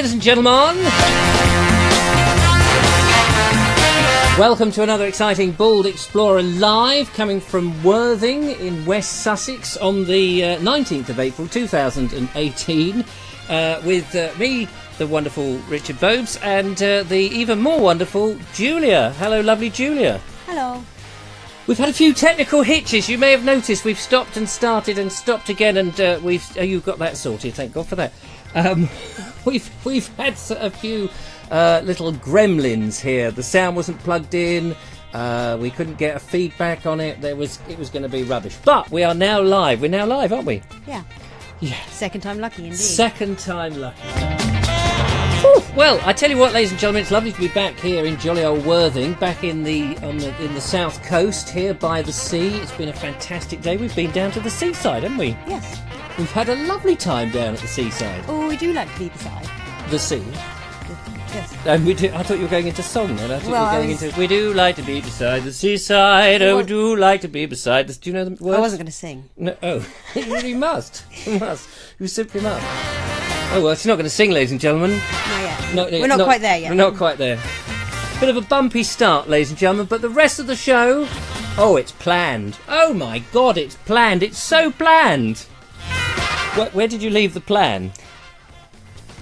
ladies and gentlemen. Welcome to another exciting Bald Explorer Live, coming from Worthing in West Sussex on the 19th of April 2018, with me, the wonderful Richard Vobes, and the even more wonderful Julia. Hello, lovely Julia. Hello. We've had a few technical hitches. You may have noticed we've stopped and started and stopped again, and you've got that sorted. Thank God for that. We've had a few little gremlins here. The sound wasn't plugged in. We couldn't get a feedback on it. It was going to be rubbish. But we are now live. We're now live, aren't we? Yeah. Yeah. Second time lucky, indeed. Second time lucky. Whew. Well, I tell you what, ladies and gentlemen, it's lovely to be back here in jolly old Worthing, back in the south coast here by the sea. It's been a fantastic day. We've been down to the seaside, haven't we? Yes. We've had a lovely time down at the seaside. Oh, we do like to be beside The sea. Yes. And we do. I thought you were going into song then. I thought you were going into. We do like to be beside the seaside. Oh, we do like to be beside the. Do you know the words? I wasn't going to sing. No. Oh, you really must. You must. You simply must. Oh well, she's not going to sing, ladies and gentlemen. Not yet. We're not quite there yet. We're not quite there. Bit of a bumpy start, ladies and gentlemen, but the rest of the show. Oh, it's planned. Oh my God, it's planned. It's so planned. Where did you leave the plan?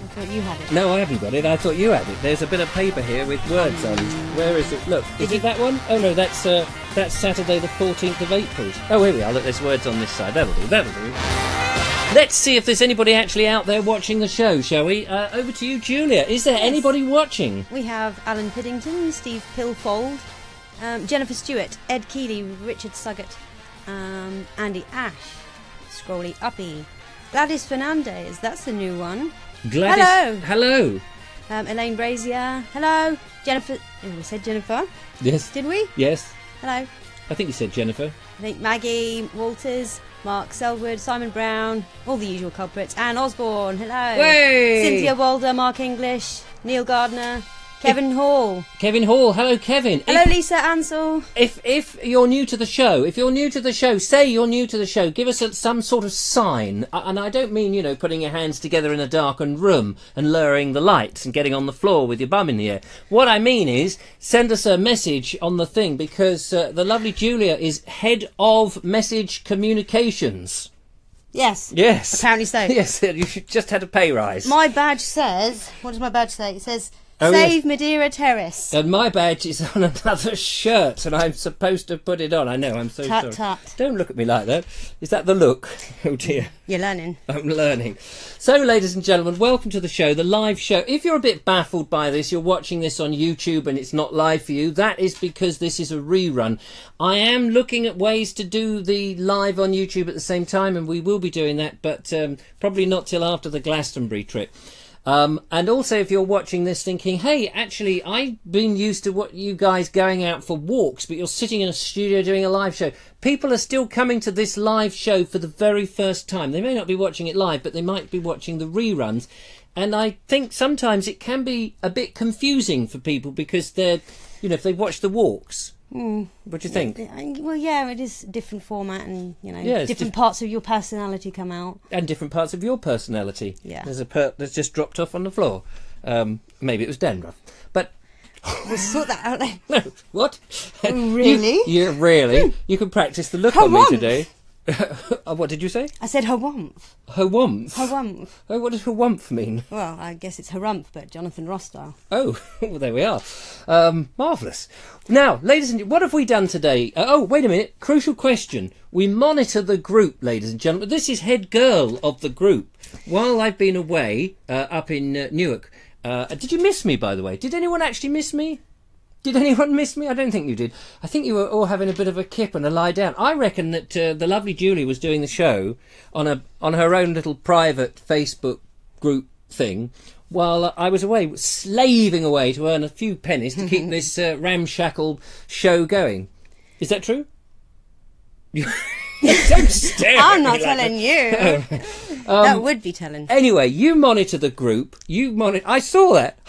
I thought you had it. No, I haven't got it. I thought you had it. There's a bit of paper here with words on it. Where is it? Look, is it that one? Oh no, that's Saturday the 14th of April. Oh, here we are. Look, there's words on this side. That'll do. Let's see if there's anybody actually out there watching the show, shall we? Over to you, Julia. Is there anybody watching? We have Alan Piddington, Steve Pilfold, Jennifer Stewart, Ed Keeley, Richard Suggett, Andy Ash, Scrolly Uppy, Gladys Fernandez, that's the new one. Gladys. Hello. Elaine Brazier. Hello. Jennifer. Oh, we said Jennifer. Yes. Did we? Yes. Hello. I think you said Jennifer. I think Maggie Walters, Mark Selwood, Simon Brown, all the usual culprits. Anne Osborne. Hello. Way! Cynthia Walder, Mark English, Neil Gardner, Kevin Hall. Kevin Hall. Hello, Kevin. Hello, Lisa Ansell. If you're new to the show, say you're new to the show, give us some sort of sign. And I don't mean, putting your hands together in a darkened room and lowering the lights and getting on the floor with your bum in the air. What I mean is, send us a message on the thing, because the lovely Julia is head of message communications. Yes. Yes. Apparently so. Yes, you just had a pay rise. My badge says, what does my badge say? It says, Save Madeira Terrace. And my badge is on another shirt, and I'm supposed to put it on. I know, I'm so sorry. Tut. Don't look at me like that. Is that the look? Oh dear. You're learning. I'm learning. So, ladies and gentlemen, welcome to the show, the live show. If you're a bit baffled by this, you're watching this on YouTube and it's not live for you, that is because this is a rerun. I am looking at ways to do the live on YouTube at the same time, and we will be doing that, but probably not till after the Glastonbury trip. And also, if you're watching this thinking, hey, actually, I've been used to what you guys going out for walks, but you're sitting in a studio doing a live show. People are still coming to this live show for the very first time. They may not be watching it live, but they might be watching the reruns. And I think sometimes it can be a bit confusing for people because they're, if they watch the walks. What do you think? Well, yeah, it is a different format, and Yeah, different parts of your personality come out, and different parts of your personality. Yeah, there's a that's just dropped off on the floor. Maybe it was dandruff, but we'll sort that out later. No, what? Really? Really? You can practice the look on me today. What did you say? I said harumph. Harumph? Harumph. Oh, what does harumph mean? Well, I guess it's harumph, but Jonathan Ross style. Oh, well, there we are. Marvellous. Now, ladies and gentlemen, what have we done today? Oh, wait a minute. Crucial question. We monitor the group, ladies and gentlemen. This is head girl of the group. While I've been away up in Newark, did you miss me, by the way? Did anyone actually miss me? Did anyone miss me? I don't think you did. I think you were all having a bit of a kip and a lie down. I reckon that the lovely Julie was doing the show on her own little private Facebook group thing while I was away, slaving away to earn a few pennies to keep this ramshackle show going. Is that true? Don't stare I'm not like telling that. you. That would be telling. Anyway, you monitor the group. I saw that.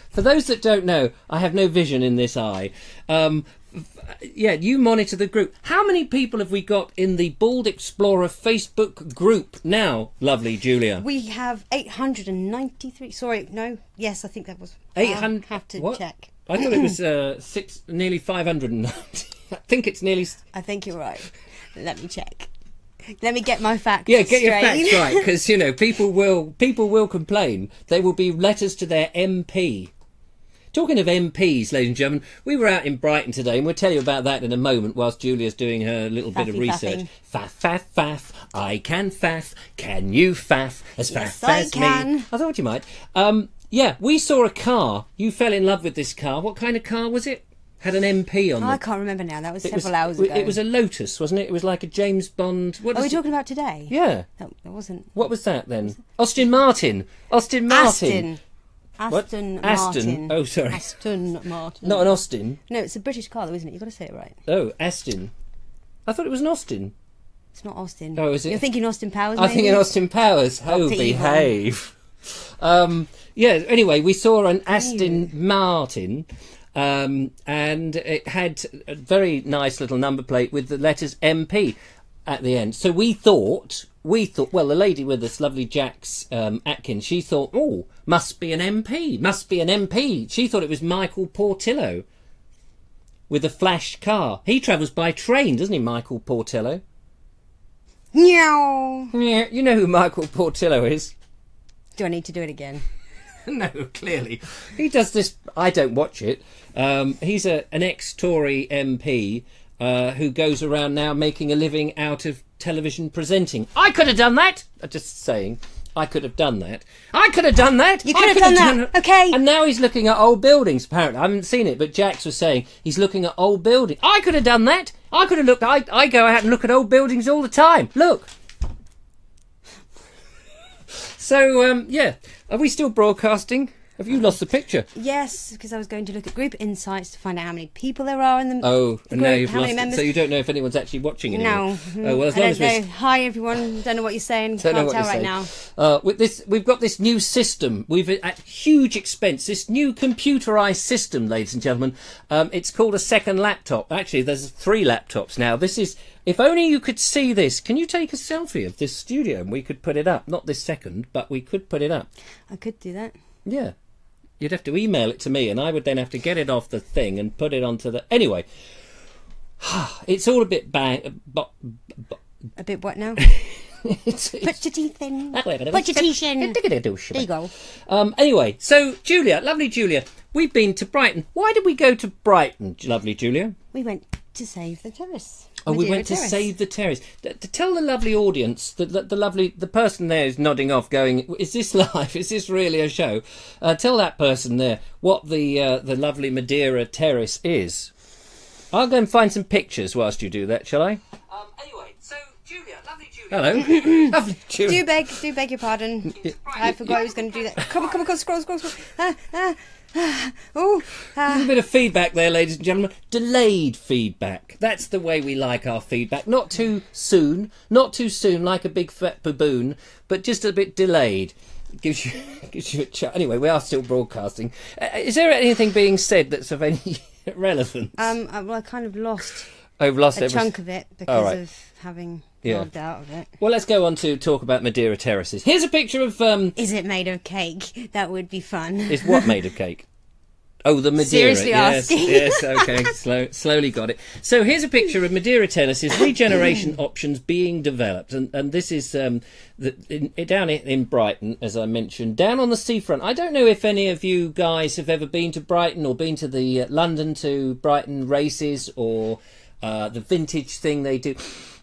For those that don't know, I have no vision in this eye. Yeah, you monitor the group. How many people have we got in the Bald Explorer Facebook group now, lovely Julia? We have 893. Sorry, no. Yes, I think that was 800. Have to what? check. I thought it was nearly 590. I think it's nearly. I think you're right. Let me check. Let me get my facts. Yeah, get straight. your facts right, because people will complain. There will be letters to their MP. Talking of MPs, ladies and gentlemen, we were out in Brighton today, and we'll tell you about that in a moment whilst Julia's doing her little bit of research. Faffing. Faff, faff, faff. I can faff. Can you faff? As Yes, faff I as can. me. I thought you might. Yeah, we saw a car. You fell in love with this car. What kind of car was it? Had an MP on I it. can't remember now. That was several hours ago. It was a Lotus, wasn't it? It was like a James Bond. Are we talking about today? Yeah. That wasn't. What was that then? Aston Martin. Aston Martin. Aston Aston. Martin. Oh, sorry. Aston Martin. Not an Austin. No, it's a British car, though, isn't it? You've got to say it right. Oh, Aston. I thought it was an Austin. It's not Austin. Oh, is it? You're thinking Austin Powers, I think in Austin Powers. Oh, behave. Yeah, anyway, we saw an Aston Martin, and it had a very nice little number plate with the letters MP at the end. So we thought, well, the lady with us, lovely Jax Atkins, she thought, oh, must be an MP. She thought it was Michael Portillo with a flash car. He travels by train, doesn't he, Michael Portillo? Meow. Yeah, you know who Michael Portillo is. Do I need to do it again? No, clearly. He does this. I don't watch it. He's an ex-Tory MP who goes around now making a living out of television presenting. I could have done that. Just saying. I could have done that. I could have done that. You could have done that. Okay. And now he's looking at old buildings, apparently. I haven't seen it, but Jax was saying he's looking at old buildings. I could have done that. I could have looked. I go out and look at old buildings all the time. Look. So, yeah. Are we still broadcasting? Have you lost the picture? Yes, because I was going to look at group insights to find out how many people there are in the Oh, and now group, you've how lost many it. members. So you don't know if anyone's actually watching anymore. No. Oh, well, as I long don't as know. Hi, everyone. Don't know what you're saying. Don't know Can't what tell you're right saying. now. With this, we've got this new system. We've at huge expense. This new computerized system, ladies and gentlemen. It's called a second laptop. Actually, there's 3 laptops now. This is. If only you could see this. Can you take a selfie of this studio and we could put it up? Not this second, but we could put it up. I could do that. Yeah. You'd have to email it to me, and I would then have to get it off the thing and put it onto the. Anyway, it's all a bit bang. A bit what now? It's Put your teeth in. Put your teeth in. There you go. Anyway, so Julia, lovely Julia, we've been to Brighton. Why did we go to Brighton, lovely Julia? We went to save the terrace. Oh, we Madeira went to Terrace. save the terrace. To tell the lovely audience, the person there is nodding off, going, "Is this live? Is this really a show?" Tell that person there what the lovely Madeira Terrace is. I'll go and find some pictures whilst you do that, shall I? Anyway, so Julia, lovely Julia. Hello, lovely Julia. Do beg your pardon. I forgot I was going to do that. Come on, scroll. Oh, A little bit of feedback there, ladies and gentlemen. Delayed feedback. That's the way we like our feedback. Not too soon like a big fat baboon, but just a bit delayed. Gives you a chance. Anyway, we are still broadcasting. Is there anything being said that's of any relevance? well, I kind of lost I've lost a chunk of it because of having logged out of it. Well, let's go on to talk about Madeira Terraces. Here's a picture of... Is it made of cake? That would be fun. Is what made of cake? Oh, the Madeira. Seriously yes, asking. yes, okay, slowly got it. So here's a picture of Madeira Terraces regeneration options being developed, and this is down in Brighton, as I mentioned, down on the seafront. I don't know if any of you guys have ever been to Brighton or been to the London to Brighton races or the vintage thing they do.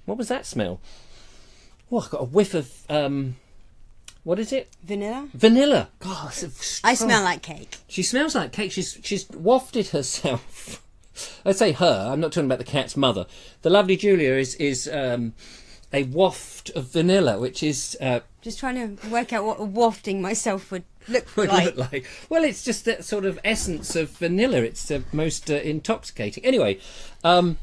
What was that smell? Oh, I got a whiff of what is it? Vanilla. God, I smell like cake. She smells like cake. She's wafted herself. I say her. I'm not talking about the cat's mother. The lovely Julia is a waft of vanilla, which is just trying to work out what wafting myself would look like. Well, it's just that sort of essence of vanilla. It's the most intoxicating. Anyway, I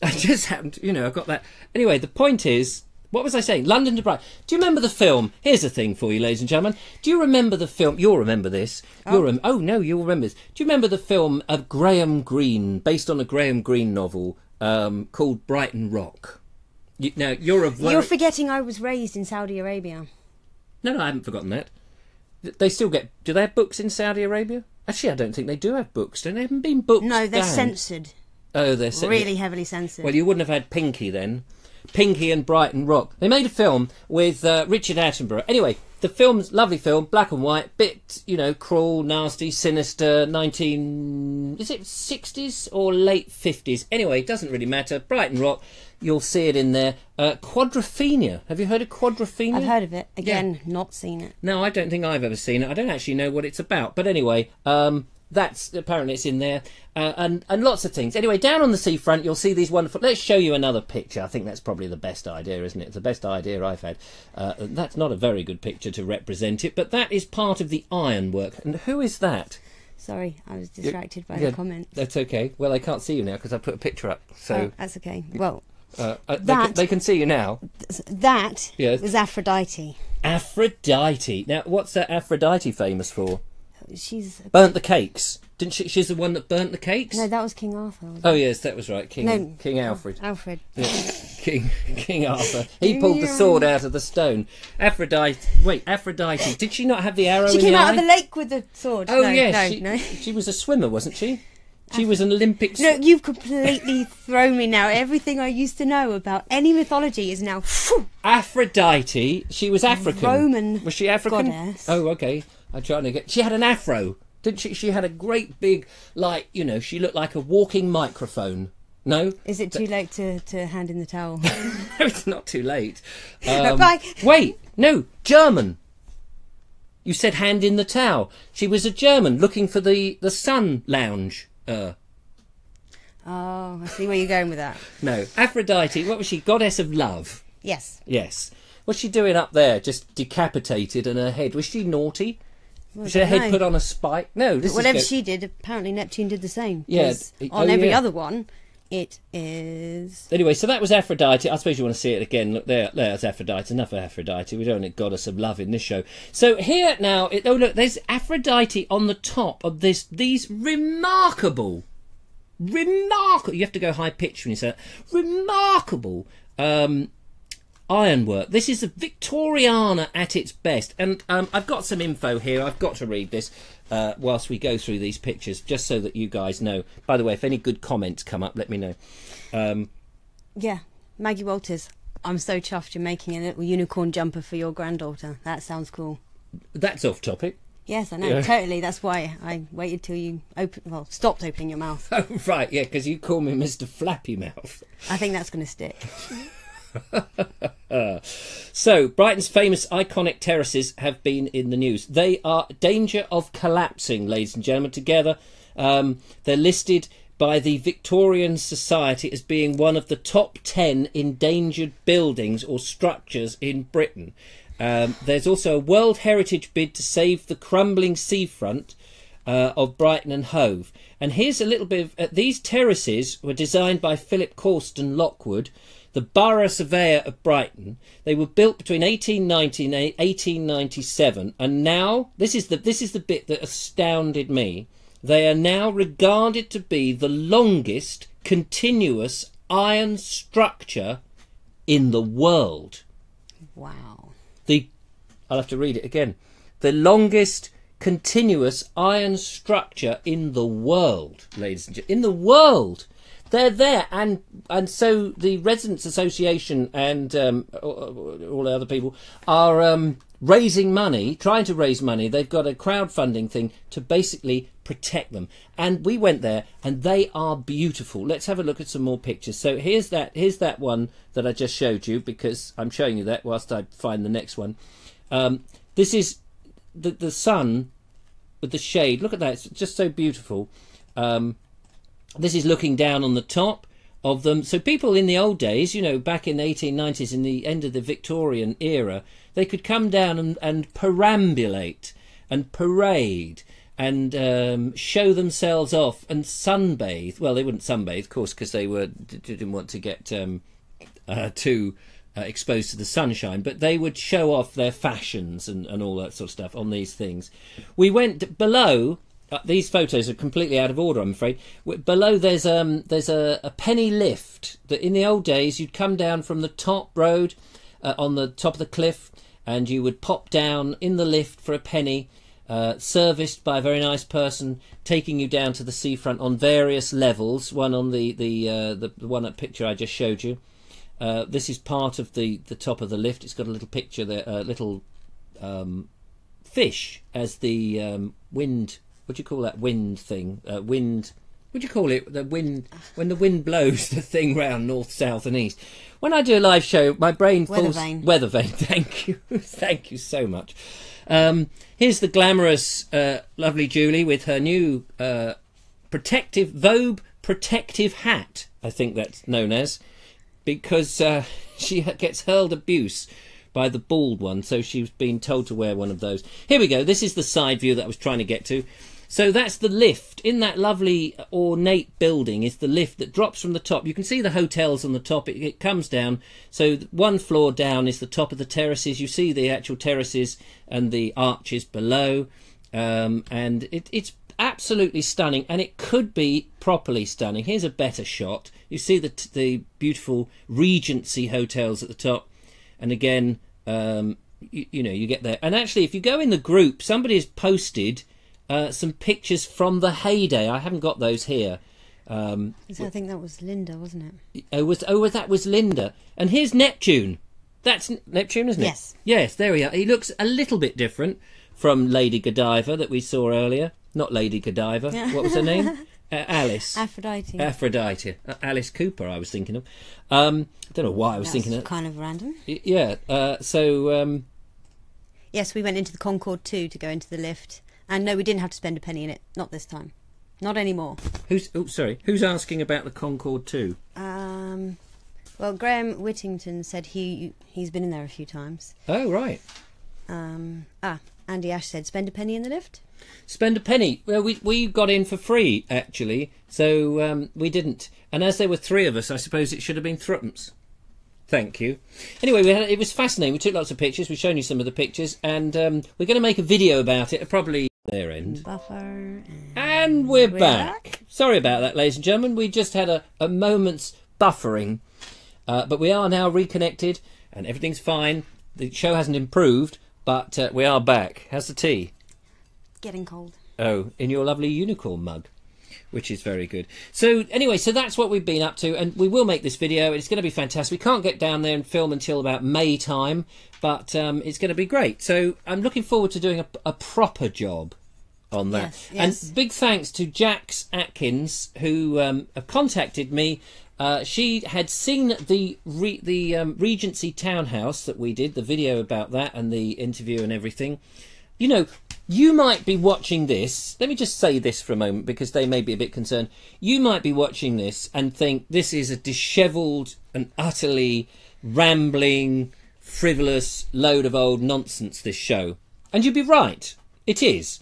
just happened. I got that. Anyway, the point is. What was I saying? London to Brighton. Do you remember the film? Here's a thing for you, ladies and gentlemen. Do you remember the film? You'll remember this. Oh, no, you'll remember this. Do you remember the film of Graham Greene, based on a Graham Greene novel called Brighton Rock? You're forgetting I was raised in Saudi Arabia. No, I haven't forgotten that. They still get... Do they have books in Saudi Arabia? Actually, I don't think they do have books. They haven't been books. No, they're down. censored. Oh, they're censored. Really heavily censored. Well, you wouldn't have had Pinky then. Pinky and Brighton Rock. They made a film with Richard Attenborough. Anyway, the film's lovely film, black and white, bit, cruel, nasty, sinister, is it 60s or late 50s? Anyway, it doesn't really matter. Brighton Rock, you'll see it in there. Quadrophenia. Have you heard of Quadrophenia? I've heard of it. Again, not seen it. No, I don't think I've ever seen it. I don't actually know what it's about. But anyway, apparently it's in there, and lots of things. Anyway, down on the seafront, you'll see these wonderful... Let's show you another picture. I think that's probably the best idea, isn't it? It's the best idea I've had. That's not a very good picture to represent it, but that is part of the ironwork. And who is that? Sorry, I was distracted by the comments. That's okay. Well, they can't see you now because I put a picture up. So that's okay. Well, they can see you now. That was Aphrodite. Aphrodite. Now, what's Aphrodite famous for? She's burnt the cakes, didn't she? She's the one that burnt the cakes. No, that was King Arthur. Oh yes, that was right. King Alfred. Alfred. Yeah. King Arthur. He pulled the sword out of the stone. Aphrodite. Did she not have the arrow? She came out of the lake with the sword. Oh yes. She was a swimmer, wasn't she? She was an Olympic... No, you've completely thrown me now. Everything I used to know about any mythology is now... Aphrodite, she was African. Roman. Was she African? Goddess. Oh, okay. I'm trying to get... She had an afro, didn't she? She had a great big, she looked like a walking microphone. No? Is it too late to hand in the towel? No, it's not too late. Bye. Wait, no, German. You said hand in the towel. She was a German looking for the sun lounge. Oh, I see where you're going with that. No, Aphrodite, what was she? Goddess of love? Yes. Yes. What's she doing up there, just decapitated, and her head? Was she naughty? Was her head put on a spike? No. Whatever she did, apparently Neptune did the same. Yeah. On every other one, it is... Anyway, so that was Aphrodite. I suppose you want to see it again. Look, there's Aphrodite. Enough of Aphrodite. We don't need Goddess of Love in this show. So here now, look, there's Aphrodite on the top of these remarkable, you have to go high pitch when you say that, remarkable ironwork. This is a Victoriana at its best. And I've got some info here. I've got to read this whilst we go through these pictures, just so that you guys know. By the way, if any good comments come up, let me know. Yeah, Maggie Walters, I'm so chuffed you're making a little unicorn jumper for your granddaughter. That sounds cool. That's off topic. Yes, I know, yeah. Totally. That's why I waited till you stopped opening your mouth. Oh, right, yeah, because you call me Mr. Flappy Mouth. I think that's going to stick. So, Brighton's famous iconic terraces have been in the news. They are danger of collapsing, ladies and gentlemen. Together, they're listed by the Victorian Society as being one of the top 10 endangered buildings or structures in Britain. There's also a World Heritage bid to save the crumbling seafront of Brighton and Hove. And here's a little bit of... these terraces were designed by Philip Corston Lockwood, the Borough Surveyor of Brighton. They were built between 1890 and 1897, and now this is the bit that astounded me. They are now regarded to be the longest continuous iron structure in the world. Wow. I'll have to read it again. The longest continuous iron structure in the world, ladies and gentlemen. In the world. They're there, and so the Residents Association and all the other people are raising money, trying to raise money. They've got a crowdfunding thing to basically protect them. And we went there, and they are beautiful. Let's have a look at some more pictures. So here's that one that I just showed you, because I'm showing you that whilst I find the next one. This is the sun with the shade. Look at that. It's just so beautiful. This is looking down on the top of them. So people in the old days, back in the 1890s, in the end of the Victorian era, they could come down and perambulate and parade and show themselves off and sunbathe. Well, they wouldn't sunbathe, of course, because they didn't want to get too exposed to the sunshine, but they would show off their fashions and all that sort of stuff on these things. We went below. These photos are completely out of order, I'm afraid. Below there's a penny lift that in the old days you'd come down from the top road on the top of the cliff, and you would pop down in the lift for a penny, serviced by a very nice person, taking you down to the seafront on various levels. One on the one at picture I just showed you. This is part of the top of the lift. It's got a little picture there, little fish as the wind. What do you call that wind thing? Wind. What do you call it? The wind, when the wind blows the thing round north, south, and east. When I do a live show, my brain falls. Weather vane. Thank you, thank you so much. Here's the glamorous, lovely Julie with her new protective Vobe protective hat. I think that's known as, because she gets hurled abuse by the bald one, so she's been told to wear one of those. Here we go. This is the side view that I was trying to get to. So that's the lift. In that lovely ornate building is the lift that drops from the top. You can see the hotels on the top. It comes down. So one floor down is the top of the terraces. You see the actual terraces and the arches below. And it's absolutely stunning. And it could be properly stunning. Here's a better shot. You see the beautiful Regency hotels at the top. And again, you know, you get there. And actually, if you go in the group, somebody has posted some pictures from the heyday. I haven't got those here. I think that was Linda, wasn't it? That was Linda. And here's Neptune. That's Neptune, isn't it? Yes. Yes, there we are. He looks a little bit different from Lady Godiva that we saw earlier. Not Lady Godiva. What was her name? Alice. Aphrodite. Alice Cooper, I was thinking of. I don't know why I was thinking of. Kind of random. Yeah. Yes, we went into the Concorde 2 to go into the lift. And no, we didn't have to spend a penny in it. Not this time. Not anymore. Who's asking about the Concorde 2? Well, Graham Whittington said he's been in there a few times. Oh, right. Andy Ash said, spend a penny in the lift? Spend a penny. Well, we got in for free, actually, so we didn't. And as there were three of us, I suppose it should have been threepence. Thank you. Anyway, it was fascinating. We took lots of pictures. We've shown you some of the pictures, and we're going to make a video about it. Probably their end. Buffer. And we're back. Sorry about that, ladies and gentlemen. We just had a moment's buffering, but we are now reconnected, and everything's fine. The show hasn't improved, but we are back. How's the tea? Getting cold. Oh, in your lovely unicorn mug, which is very good. So anyway, so that's what we've been up to, and we will make this video. It's going to be fantastic. We can't get down there and film until about May time, but it's going to be great. So I'm looking forward to doing a proper job on that. Yes. And big thanks to Jax Atkins, who have contacted me. She had seen the Regency townhouse that we did, the video about that and the interview and everything. You know, you might be watching this. Let me just say this for a moment, because they may be a bit concerned. You might be watching this and think this is a dishevelled and utterly rambling, frivolous load of old nonsense, this show. And you'd be right. It is.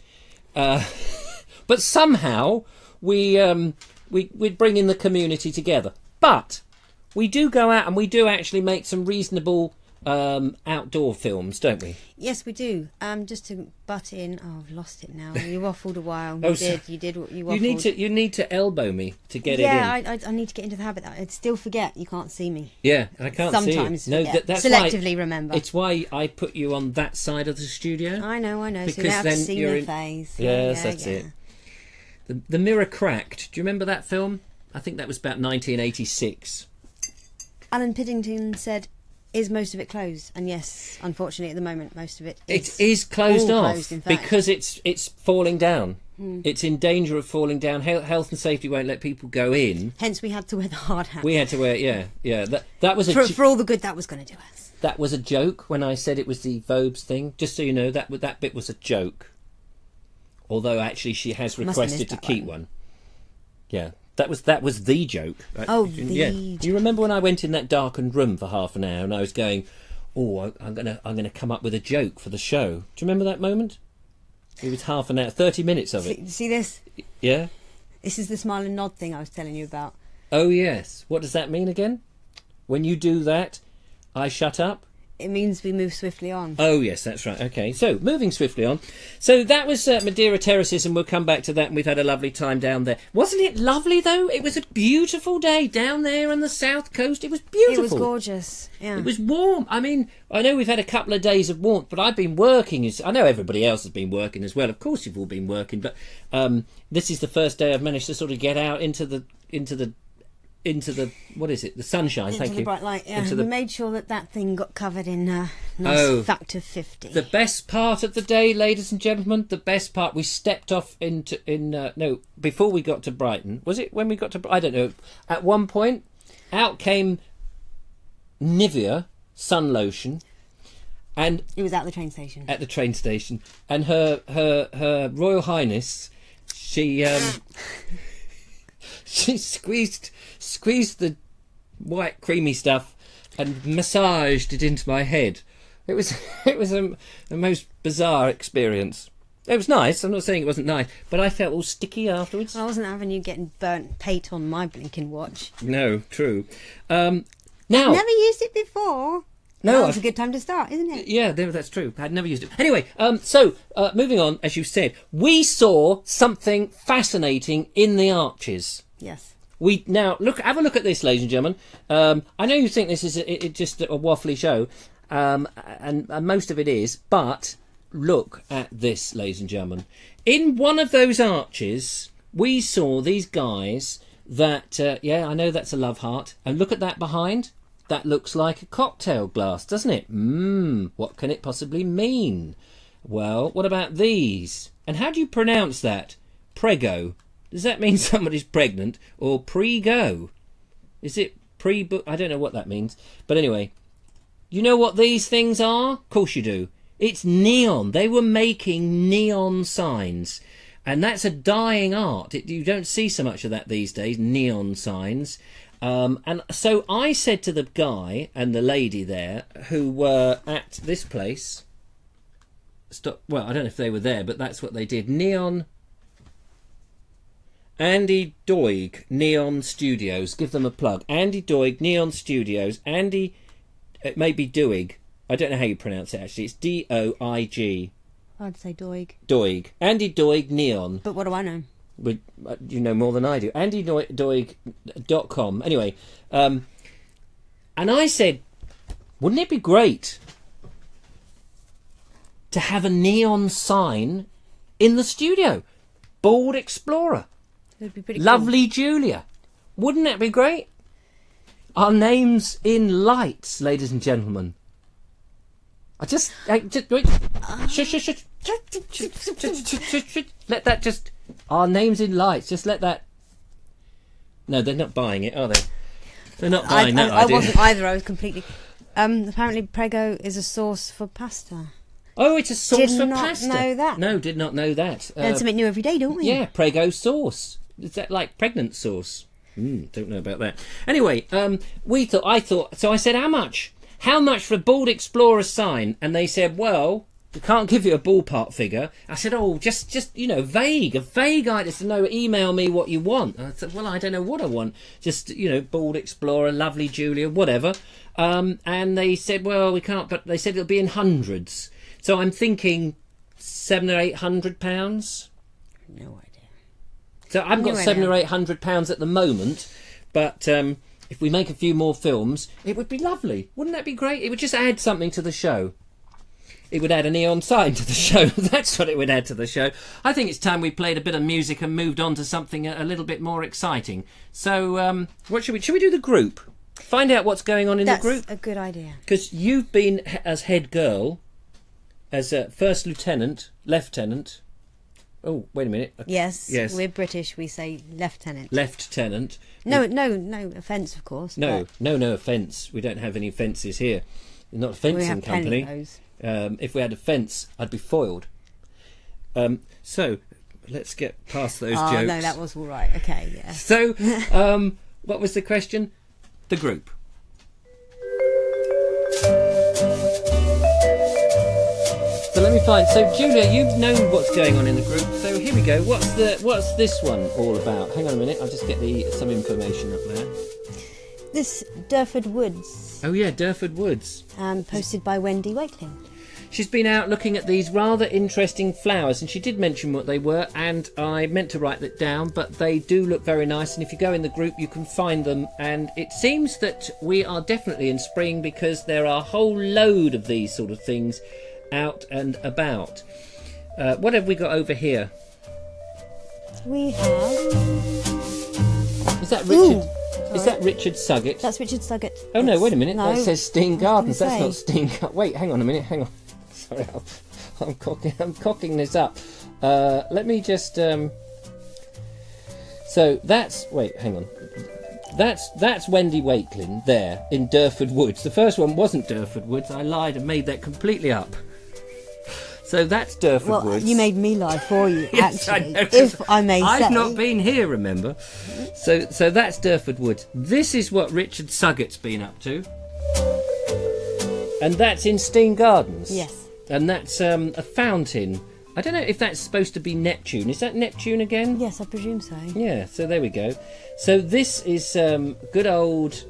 But somehow we'd bring in the community together. But we do go out and we do actually make some reasonable outdoor films, don't we? Yes, we do. Just to butt in. Oh, I've lost it now. You waffled a while. You did what you waffled. You need to elbow me to get it in. Yeah, I need to get into the habit. I'd still forget. You can't see me. Yeah, I can't sometimes see you. No, that's selectively remember. It's why I put you on that side of the studio. I know. Because so you have to see you're my face. Yes, that's it. The Mirror Cracked. Do you remember that film? I think that was about 1986. Alan Piddington said, is most of it closed? And yes, unfortunately at the moment most of it is closed off closed, in fact. Because it's falling down. It's in danger of falling down. Health and safety won't let people go in. Hence we had to wear the hard hat. We had to wear that was for all the good that was going to do us. That was a joke when I said it was the Vobes thing. Just so you know, that bit was a joke. Although actually she has requested to keep one. Yeah. That was the joke. Oh, yeah. Do you remember when I went in that darkened room for half an hour and I was going, "Oh, I'm gonna come up with a joke for the show"? Do you remember that moment? It was half an hour, 30 minutes of it. See this? Yeah. This is the smile and nod thing I was telling you about. Oh yes. What does that mean again? When you do that, I shut up? It means we move swiftly on. Oh, yes, that's right. Okay, so moving swiftly on. So that was Madeira Terraces, and we'll come back to that, and we've had a lovely time down there. Wasn't it lovely, though? It was a beautiful day down there on the south coast. It was beautiful. It was gorgeous, yeah. It was warm. I mean, I know we've had a couple of days of warmth, but I've been working. I know everybody else has been working as well. Of course you've all been working, but this is the first day I've managed to sort of get out into the what is it? The sunshine. Into thank the you. bright light. Yeah. We made sure that thing got covered in nice factor 50. The best part of the day, ladies and gentlemen. The best part. We stepped off before we got to Brighton. Was it when we got to? I don't know. At one point, out came Nivea sun lotion, and it was at the train station. At the train station, and her Royal Highness, she she squeezed the white creamy stuff and massaged it into my head. It was a most bizarre experience. It was nice. I'm not saying it wasn't nice, but I felt all sticky afterwards. I wasn't having you getting burnt paint on my blinking watch. No, true. Now I've never used it before. No, it's a good time to start, isn't it? Yeah, that's true. I'd never used it. Anyway, so moving on, as you said, we saw something fascinating in the arches. Yes. Have a look at this, ladies and gentlemen. I know you think this is just a waffly show, and most of it is, but look at this, ladies and gentlemen. In one of those arches, we saw these guys that, I know that's a love heart, and look at that behind. That looks like a cocktail glass, doesn't it? What can it possibly mean? Well, what about these? And how do you pronounce that? Prego. Does that mean somebody's pregnant or pre-go? Is it pre-book? I don't know what that means. But anyway, you know what these things are? Of course you do. It's neon. They were making neon signs. And that's a dying art. You don't see so much of that these days, neon signs. And so I said to the guy and the lady there who were at this place, well, I don't know if they were there, but that's what they did. Neon Andy Doig, Neon Studios. Give them a plug. Andy Doig, Neon Studios. Andy, it may be Doig. I don't know how you pronounce it, actually. It's D-O-I-G. I'd say Doig. Doig. Andy Doig, Neon. But what do I know? You know more than I do. AndyDoig.com. Anyway, and I said, wouldn't it be great to have a neon sign in the studio? Bold Explorer. It would be pretty Lovely cool. Julia. Wouldn't that be great? Our names in lights, ladies and gentlemen. Shush. Let that just... Our names in lights. Just let that... No, they're not buying it, are they? They're not buying that idea. I wasn't either. I was completely... apparently Prego is a sauce for pasta. Oh, it's a sauce for pasta. Did not know that. No, did not know that. Learn something new every day, don't we? Yeah, Prego sauce. Is that like pregnant sauce? Don't know about that. Anyway, so I said, how much? How much for a Bold Explorer sign? And they said, well, we can't give you a ballpark figure. I said, just vague. A vague idea to know, email me what you want. I said, well, I don't know what I want. Just, Bold Explorer, Lovely Julia, whatever. And they said, well, we can't, but they said it'll be in hundreds. So I'm thinking £700 or £800. No idea. So I've got £700 or £800 at the moment, but if we make a few more films, it would be lovely. Wouldn't that be great? It would just add something to the show. It would add a neon sign to the show. That's what it would add to the show. I think it's time we played a bit of music and moved on to something a little bit more exciting. So, what should we do? The group. Find out what's going on in the group. That's a good idea. Because you've been as head girl, as first lieutenant. Oh, wait a minute. Yes. We're British. We say lieutenant. Lieutenant. No offence, of course. No offence. We don't have any fences here. We're not a fencing company. Plenty of those. If we had a fence, I'd be foiled. So let's get past those jokes. Oh no, that was all right. Okay, yeah. So, what was the question? The group. So let me find. So Julia, you know what's going on in the group. So here we go. What's this one all about? Hang on a minute. I'll just get some information up there. This Durford Woods. Oh yeah, Durford Woods. Posted by Wendy Wakeling. She's been out looking at these rather interesting flowers, and she did mention what they were, and I meant to write that down, but they do look very nice, and if you go in the group you can find them, and it seems that we are definitely in spring because there are a whole load of these sort of things out and about. What have we got over here? We have... Is that Richard? Is that Richard Suggett? That's Richard Suggett. Oh no, wait a minute. No, that says Steen Gardens. That's not Steen Gardens. Wait, hang on a minute. Hang on. Sorry, I'm cocking this up. Let me just. So that's. Wait, hang on. That's Wendy Wakeling there in Durford Woods. The first one wasn't Durford Woods. I lied and made that completely up. So that's Durford Woods. You made me lie for you, Yes, actually. I know. If I may say. I've not been here, remember? So that's Durford Woods. This is what Richard Suggett's been up to. And that's in Steen Gardens. Yes. And that's a fountain. I don't know if that's supposed to be Neptune. Is that Neptune again? Yes, I presume so. Yeah, so there we go. So this is good old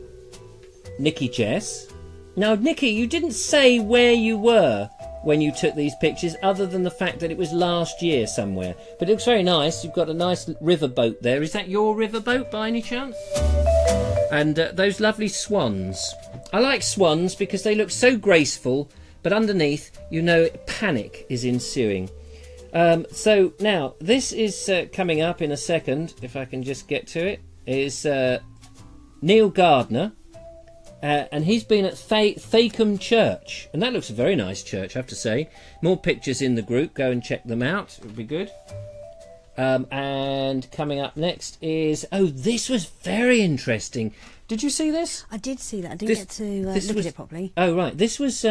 Nikki Jess. Now, Nikki, you didn't say where you were when you took these pictures, other than the fact that it was last year somewhere. But it looks very nice. You've got a nice riverboat there. Is that your riverboat by any chance? And those lovely swans. I like swans because they look so graceful, but underneath, you know, panic is ensuing. So now, this is coming up in a second, if I can just get to it, is Neil Gardner. And he's been at Thacum Church, and that looks a very nice church, I have to say. More pictures in the group, go and check them out, it would be good. And coming up next is, this was very interesting. Did you see this? I did see that. I didn't get to look at it properly. Oh right, this was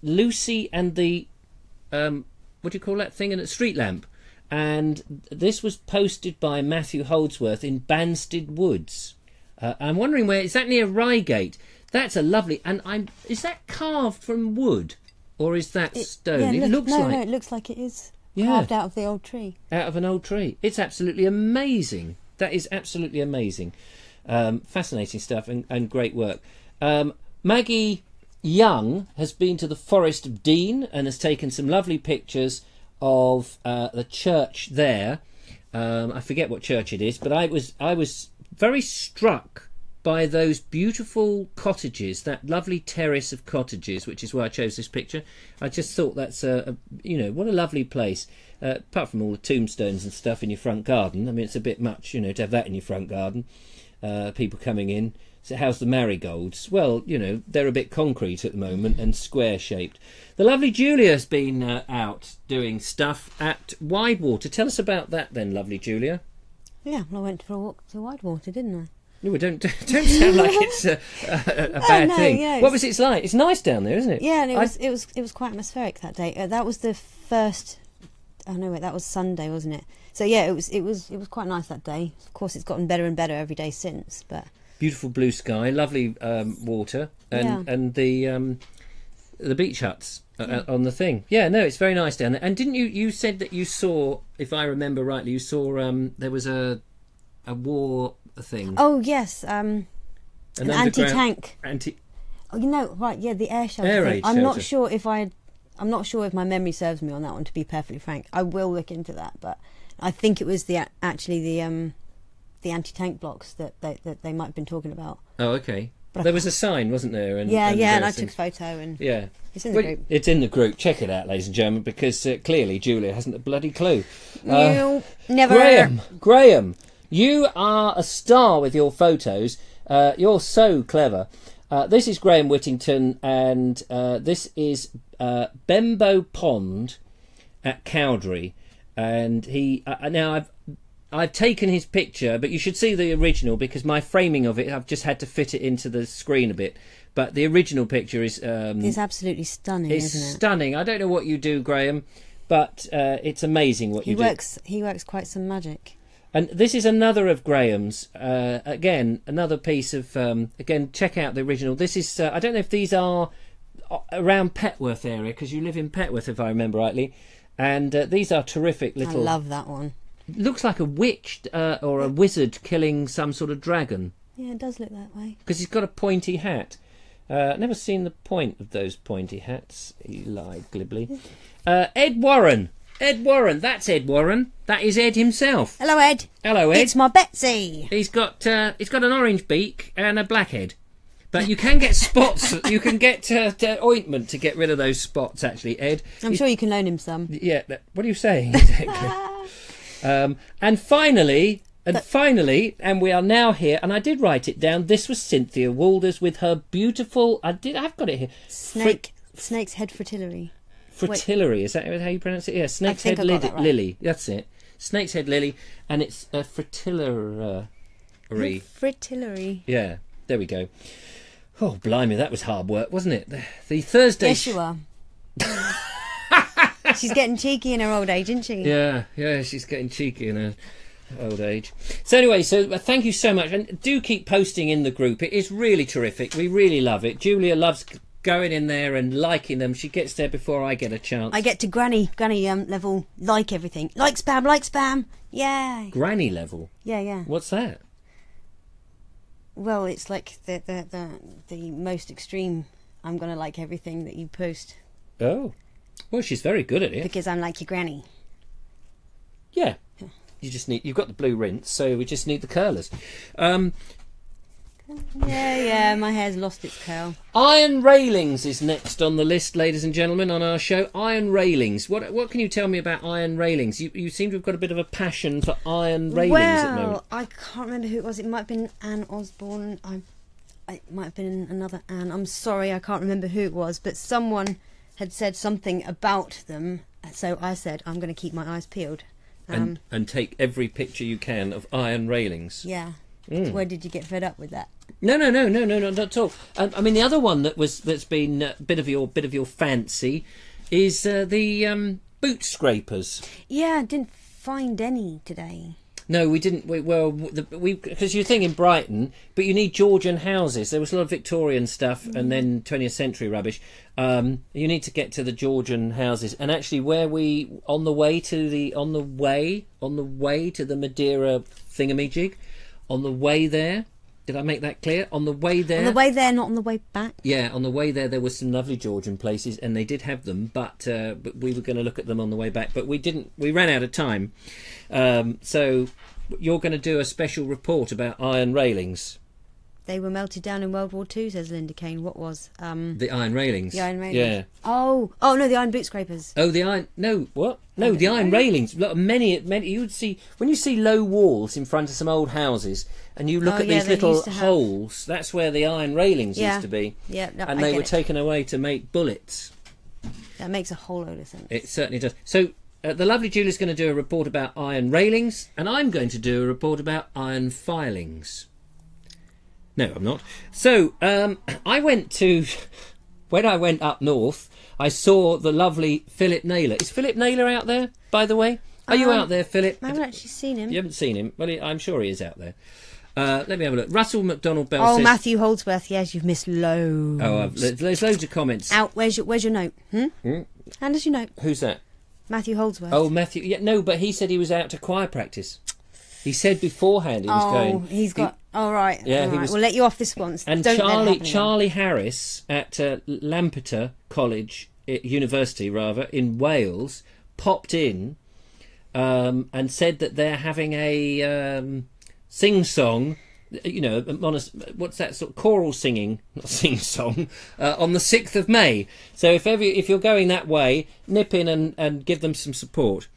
Lucy and the what do you call that thing? And a street lamp, and this was posted by Matthew Holdsworth in Banstead Woods. I'm wondering where is that near Reigate? That's a lovely, and is that carved from wood or is that stone? Yeah, It looks like it looks like it is carved out of the old tree. Out of an old tree. It's absolutely amazing. That is absolutely amazing. Fascinating stuff and great work. Maggie Young has been to the Forest of Dean and has taken some lovely pictures of the church there. I forget what church it is, but I was very struck by those beautiful cottages, that lovely terrace of cottages, which is why I chose this picture. I just thought that's what a lovely place. Apart from all the tombstones and stuff in your front garden, I mean, it's a bit much, to have that in your front garden. People coming in. So how's the marigolds? Well, they're a bit concrete at the moment and square-shaped. The lovely Julia's been out doing stuff at Widewater. Tell us about that then, lovely Julia. Yeah, well, I went for a walk to Widewater, didn't I? No, don't sound like it's a bad thing. Yeah, what was it like? It's nice down there, isn't it? Yeah, and it was quite atmospheric that day. That was the first. Oh no, wait, that was Sunday, wasn't it? So yeah, it was quite nice that day. Of course, it's gotten better and better every day since. But beautiful blue sky, lovely water, and the beach huts on the thing. Yeah, no, it's very nice down there. And didn't you said that you saw, if I remember rightly, you saw there was a war thing. Oh yes, an anti-tank. Oh, right? Yeah, the air shelter. Air raid I'm shelter. I'm not sure if my memory serves me on that one. To be perfectly frank, I will look into that. But I think it was the anti-tank blocks that they might have been talking about. Oh, okay. But there was a sign, wasn't there? And I took a photo and it's in the group. It's in the group. Check it out, ladies and gentlemen, because clearly Julia hasn't a bloody clue. No, never. Graham, you are a star with your photos. You're so clever. This is Graham Whittington, and this is Bembo Pond at Cowdray, and he now I've taken his picture, but you should see the original because my framing of it, I've just had to fit it into the screen a bit. But the original picture is it's absolutely stunning, isn't it? It's stunning. I don't know what you do, Graham, but it's amazing what you do. He works quite some magic. And this is another of Graham's. Again, another piece of. Again, check out the original. This is. I don't know if these are around Petworth area because you live in Petworth, if I remember rightly. And these are terrific little. I love that one. Looks like a witch or a wizard killing some sort of dragon. Yeah, it does look that way. Because he's got a pointy hat. Never seen the point of those pointy hats, he lied glibly. Ed Warren. Ed Warren, that's Ed Warren. That is Ed himself. Hello, Ed. Hello, Ed. It's my Betsy. He's got an orange beak and a black head. But you can get spots. You can get ointment to get rid of those spots, actually, Ed. I'm sure you can loan him some. Yeah, what are you saying exactly? And finally, and we are now here, and I did write it down, this was Cynthia Walders with her beautiful, I've got it here. Snake's head fritillary. Fritillary, is that how you pronounce it? Yeah, snake's head lily. That's it. Snake's head lily, and it's a fritillary. Fritillary. Yeah, there we go. Oh, blimey, that was hard work, wasn't it? The Thursday... Yes, you are. She's getting cheeky in her old age, isn't she? Yeah, she's getting cheeky in her old age. So anyway, thank you so much. And do keep posting in the group. It is really terrific. We really love it. Julia loves going in there and liking them. She gets there before I get a chance. I get to granny level, like everything. Like spam. Yeah. Granny level? Yeah. What's that? Well, it's like the most extreme. I'm gonna like everything that you post. Oh, well, she's very good at it. Because I'm like your granny. Yeah, you've got the blue rinse, so we just need the curlers. Yeah, my hair's lost its curl. Iron railings is next on the list, ladies and gentlemen, on our show. Iron railings. What can you tell me about iron railings? You seem to have got a bit of a passion for iron railings at the moment. Well, I can't remember who it was. It might have been Anne Osborne. It might have been another Anne. I'm sorry, I can't remember who it was. But someone had said something about them. So I said, I'm going to keep my eyes peeled. And take every picture you can of iron railings. Yeah. Where did you get fed up with that? No, not at all. I mean, the other one that's been a bit of your fancy is the boot scrapers. Yeah, I didn't find any today. No, we didn't. Because you're thinking Brighton, but you need Georgian houses. There was a lot of Victorian stuff and then 20th century rubbish. You need to get to the Georgian houses, and actually, on the way to the Madeira thingamajig, on the way there. Did I make that clear? On the way there... On the way there, not on the way back? Yeah, on the way there were some lovely Georgian places, and they did have them, but we were going to look at them on the way back, but we didn't. We ran out of time. So you're going to do a special report about iron railings. They were melted down in World War II, says Linda Kane. What was? The iron railings. The iron railings. Yeah. Oh, no, the iron boot scrapers. Oh, the iron... No, what? No, the iron railings. Many... You would see... When you see low walls in front of some old houses... And you look at these little holes, that's where the iron railings used to be. Yeah, no, and they were taken away to make bullets. That makes a whole load of sense. It certainly does. So the lovely Julie's going to do a report about iron railings, and I'm going to do a report about iron filings. No, I'm not. So when I went up north, I saw the lovely Philip Naylor. Is Philip Naylor out there, by the way? Are you out there, Philip? I haven't actually seen him. You haven't seen him? Well, I'm sure he is out there. Let me have a look. Russell McDonald Bell says... Matthew Holdsworth, yes, you've missed loads. Oh, there's loads of comments. Where's your note? Hand us your note. Who's that? Matthew Holdsworth. Oh, Matthew. Yeah, no, but he said he was out to choir practice. He said beforehand he was going. Oh, he's got... right. Yeah, all right. We'll let you off this once. And Charlie Harris at Lampeter College, University rather, in Wales, popped in and said that they're having a... sing-song, what's that sort of choral singing, not sing-song, on the 6th of May. So if you're going that way, nip in and give them some support.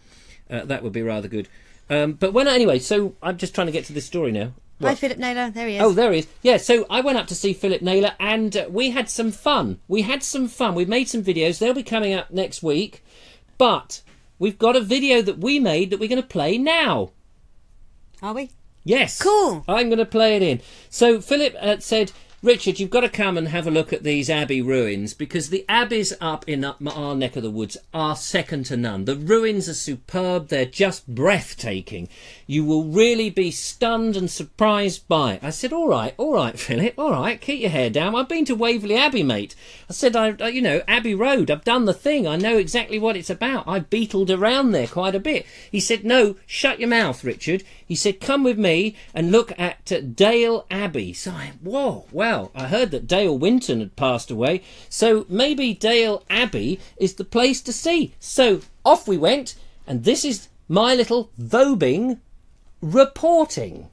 That would be rather good. So I'm just trying to get to this story now. What? Hi, Philip Naylor. There he is. Oh, there he is. Yeah, so I went up to see Philip Naylor, and we had some fun. We made some videos. They'll be coming up next week. But we've got a video that we made that we're going to play now. Are we? Yes. Cool. I'm going to play it in. So Philip said, Richard, you've got to come and have a look at these abbey ruins, because the abbeys up in our neck of the woods are second to none. The ruins are superb. They're just breathtaking. You will really be stunned and surprised by it. I said, all right, Philip, all right, keep your hair down. I've been to Waverley Abbey, mate. I said, you know, Abbey Road, I've done the thing. I know exactly what it's about. I've beetled around there quite a bit. He said, no, shut your mouth, Richard. He said, come with me and look at Dale Abbey. So I, whoa, well, I heard that Dale Winton had passed away, so maybe Dale Abbey is the place to see. So off we went, and this is my little Vobing reporting.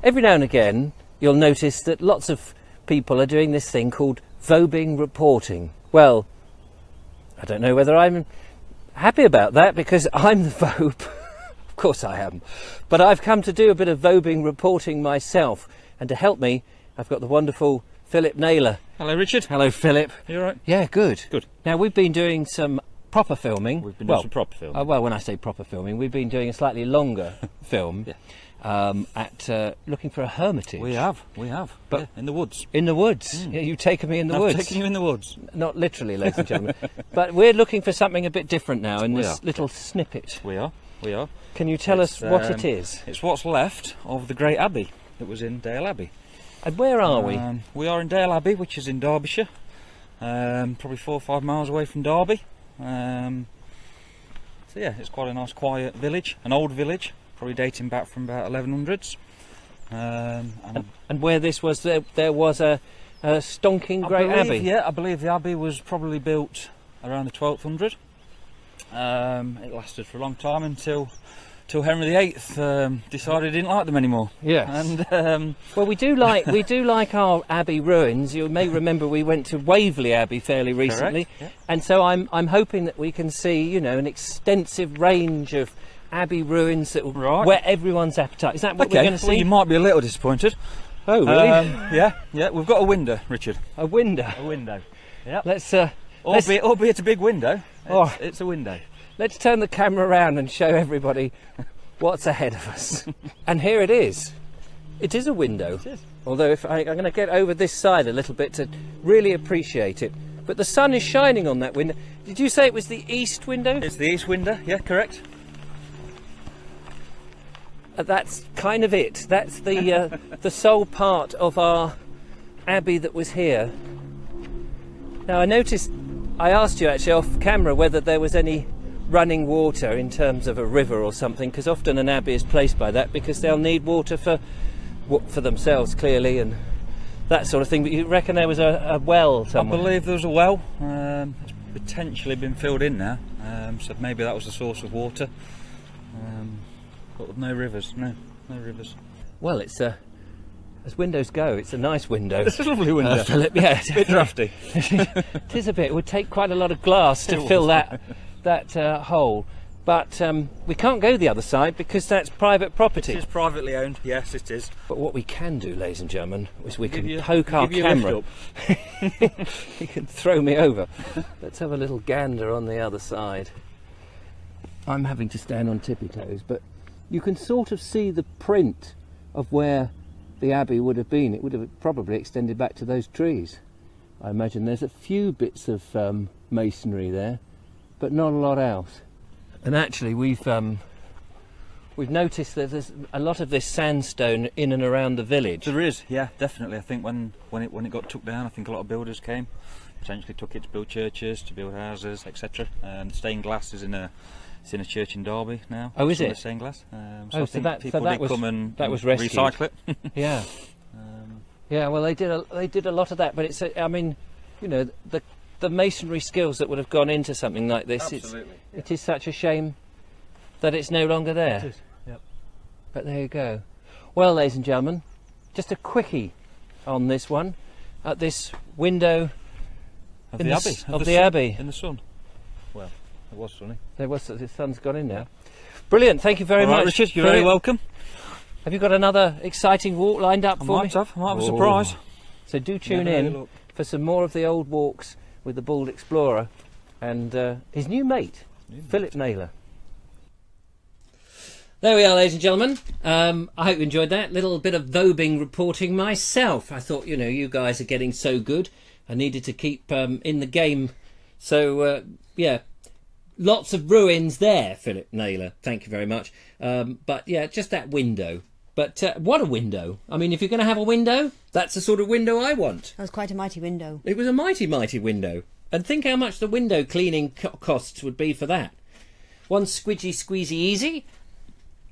Every now and again, you'll notice that lots of people are doing this thing called Vobing reporting. Well, I don't know whether I'm happy about that, because I'm the Vobe. Of course I am. But I've come to do a bit of Vobing reporting myself, and to help me, I've got the wonderful Philip Naylor. Hello, Richard. Hello, Philip. You all right? Yeah, good. Good. Now, we've been doing some proper filming. We've been doing some proper filming. Well, when I say proper filming, we've been doing a slightly longer film. Yeah. Looking for a hermitage. We have. But yeah, in the woods. In the woods. Yeah, you've taken me in the woods. I've taken you in the woods. Not literally, ladies and gentlemen. But we're looking for something a bit different now in this are. little snippet. We are. Can you tell us what it is? It's what's left of the great abbey that was in Dale Abbey. And where are we? We are in Dale Abbey, which is in Derbyshire. Probably 4 or 5 miles away from Derby. So yeah, it's quite a nice quiet village, an old village, probably dating back from about 1100s. And where this was, there was a stonking great abbey. Yeah, I believe the abbey was probably built around the 1200. It lasted for a long time until Henry VIII decided he didn't like them anymore. Yes. And well, we do like our abbey ruins. You may remember we went to Waverley Abbey fairly recently, correct, yeah. And so I'm hoping that we can see, you know, an extensive range of abbey ruins that will whet everyone's appetite. Is that what we're going to see? Well, you might be a little disappointed. Oh, really? Yeah. We've got a window, Richard. A window. A window. Yeah. Let's albeit a big window. It's a window. Let's turn the camera around and show everybody what's ahead of us. And here it is. It is a window. It is. Although if I'm going to get over this side a little bit to really appreciate it. But the sun is shining on that window. Did you say it was the east window? It's the east window, yeah, correct. That's kind of it. That's the the sole part of our abbey that was here. Now I noticed, I asked you actually off camera whether there was any running water in terms of a river or something, because often an abbey is placed by that because they'll need water for themselves clearly and that sort of thing. But you reckon there was a well somewhere? I believe there was a well. It's potentially been filled in now, so maybe that was the source of water. But with no rivers, no rivers. Well, it's as windows go, it's a nice window. It's a lovely window. Philip, yeah, a bit drafty. It is a bit. It would take quite a lot of glass to fill that hole. But we can't go the other side because that's private property. It is privately owned, yes it is. But what we can do, ladies and gentlemen, is we can poke our camera. You can throw me over. Let's have a little gander on the other side. I'm having to stand on tippy toes, but you can sort of see the print of where the abbey would have been. It would have probably extended back to those trees. I imagine there's a few bits of masonry there, but not a lot else. And actually we've noticed that there's a lot of this sandstone in and around the village. There is, yeah, definitely. I think when it got took down, I think a lot of builders came, potentially took it to build churches, to build houses, etc. Stained glass is in a church in Derby now. Oh, is it? Stained glass. So people that did come and rescued. recycle it. Yeah. Yeah. Well, they did a lot of that, but it's I mean, you know, the masonry skills that would have gone into something like this. Absolutely. It is such a shame that it's no longer there. It is. Yep. But there you go. Well, ladies and gentlemen, just a quickie on this one at this window Of in the abbey. of the abbey. In the sun. Well, it was sunny. The sun's gone in now. Brilliant. Thank you very All right, much, Richard. You're very welcome. Have you got another exciting walk lined up for me? I might have a surprise. So do tune in for some more of the old walks with the Bald Explorer and his new mate, Philip Naylor. There we are, ladies and gentlemen. I hope you enjoyed that little bit of Vobing reporting myself. I thought, you guys are getting so good. I needed to keep in the game. So, yeah, lots of ruins there, Philip Naylor. Thank you very much. But, yeah, just that window. But what a window. I mean, if you're going to have a window, that's the sort of window I want. That was quite a mighty window. It was a mighty, mighty window. And think how much the window cleaning costs would be for that. One squidgy, squeezy, easy.